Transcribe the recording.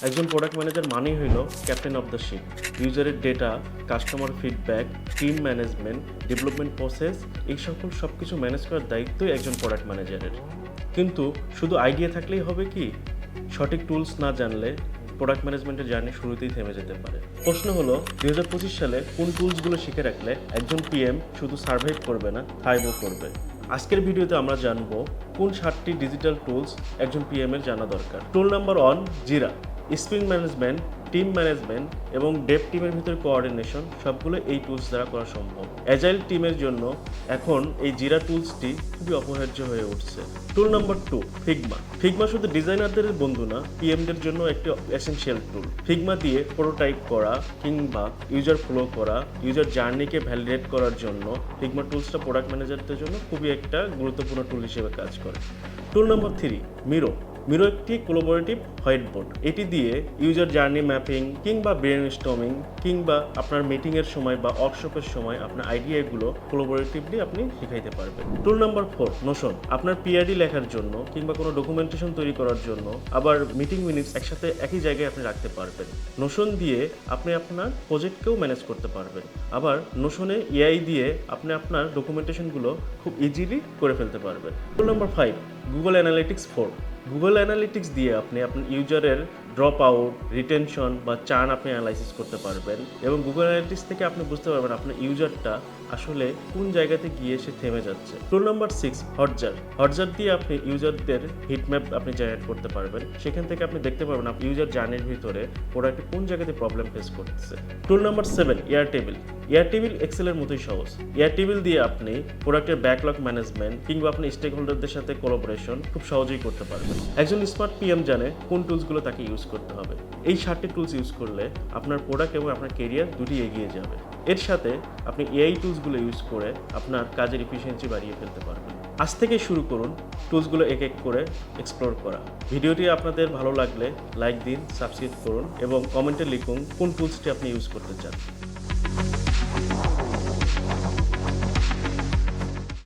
একজন product manager মানেই হইল ক্যাপ্টেন অফ দ্য শিপ। ইউজারের data, customer feedback, team management, development process, এই সকল সব কিছু ম্যানেজ করার দায়িত্বই একজন প্রোডাক্ট ম্যানেজারের। কিন্তু শুধু আইডিয়া থাকলেই হবে কি? সঠিক টুলস না জানলে প্রোডাক্ট ম্যানেজমেন্টের জার্নি শুরুতেই থেমে যেতে পারে। প্রশ্ন হলো 2025 সালে কোন টুলসগুলো শিখে রাখলে একজন পিএম শুধু সার্ভাইভ করবে না, থাইভও করবে। আজকের ভিডিওতে আমরা জানবো কোন 7টি ডিজিটাল টুলস একজন পিএম এর জানা দরকার। টুল নাম্বার 1, জিরা। স্প্রিন্ট ম্যানেজমেন্ট, টিম ম্যানেজমেন্ট এবং ডেভ টিমের ভিতরে কোঅর্ডিনেশন সবগুলো এই টুলস দ্বারা করা সম্ভব। অ্যাজাইল টিমের জন্য এখন এই জিরা টুলসটি খুবই অপরিহার্য হয়ে উঠছে। টুল নাম্বার 2, ফিগমা। ফিগমা শুধু ডিজাইনারদের বন্ধু না, পিএমদের জন্য একটি এসেনশিয়াল টুল। ফিগমা দিয়ে প্রোটোটাইপ করা কিংবা ইউজার ফ্লো করা, ইউজার জার্নিকে ভ্যালিডেট করার জন্য ফিগমা টুলসটা প্রোডাক্ট ম্যানেজারদের জন্য খুবই একটা গুরুত্বপূর্ণ টুল হিসেবে কাজ করে। টুল নাম্বার 3, মিরো। মিরো একটি কোলাবোরেটিভ হোয়াইট বোর্ড। এটি দিয়ে ইউজার জার্নি ম্যাপিং কিংবা ব্রেনস্টর্মিং কিংবা আপনার মিটিংয়ের সময় বা ওয়ার্কশপের সময় আপনার আইডিয়াগুলো কোলাবোরেটিভলি আপনি শিখাইতে পারবেন। Tool number 4, Notion. আপনার পিআরডি লেখার জন্য কিংবা কোনো ডকুমেন্টেশন তৈরি করার জন্য আবার মিটিং মিনিটস একসাথে একই জায়গায় আপনি রাখতে পারবেন। নোশন দিয়ে আপনি আপনার প্রজেক্টকেও ম্যানেজ করতে পারবেন। আবার নোশনে এআই দিয়ে আপনি আপনার ডকুমেন্টেশনগুলো খুব ইজিলি করে ফেলতে পারবেন। Tool number 5, Google Analytics 4। Google Analytics দিয়ে আপনি আপনার ইউজারের ড্রপ আউট, রিটেনশন বা চার্ন আপনি অ্যানালাইসিস করতে পারবেন এবং গুগল অ্যানালিটিক্স থেকে আপনি বুঝতে পারবেন আপনার ইউজারটা আসলে কোন জায়গাতে গিয়ে সে থেমে যাচ্ছে। টুল নাম্বার 6, হটজার। হটজার দিয়ে আপনি ইউজারদের হিটম্যাপ আপনি জেনারেট করতে পারবেন। সেখান থেকে আপনি দেখতে পারবেন আপনি ইউজার জার্নির ভিতরে প্রোডাক্টে কোন জায়গাতে প্রবলেম ফেস করতেছে। টুল নাম্বার 7, এয়ারটেবিল। এয়ারটেবিল এক্সেলের মতোই সহজ। এয়ারটেবিল দিয়ে আপনি প্রোডাক্টের ব্যাকলগ ম্যানেজমেন্ট কিংবা আপনি স্টেক হোল্ডারদের সাথে কোলাবোরেশন খুব সহজেই করতে পারবেন। একজন স্মার্ট পিএম জানে কোন টুলসগুলো তাকে ইউজ করতে হবে। এই 7টি টুলস ইউজ করলে আপনার প্রোডাক্ট এবং আপনার কেরিয়ার দুটি এগিয়ে যাবে। এর সাথে আপনি এআই টুলসগুলো ইউজ করে আপনার কাজের এফিসিয়েন্সি বাড়িয়ে ফেলতে পারবেন। আজ থেকে শুরু করুন টুলসগুলো এক এক করে এক্সপ্লোর করা। ভিডিওটি আপনাদের ভালো লাগলে লাইক দিন, সাবস্ক্রাইব করুন এবং কমেন্টে লিখুন কোন টুলসটি আপনি ইউজ করতে চান।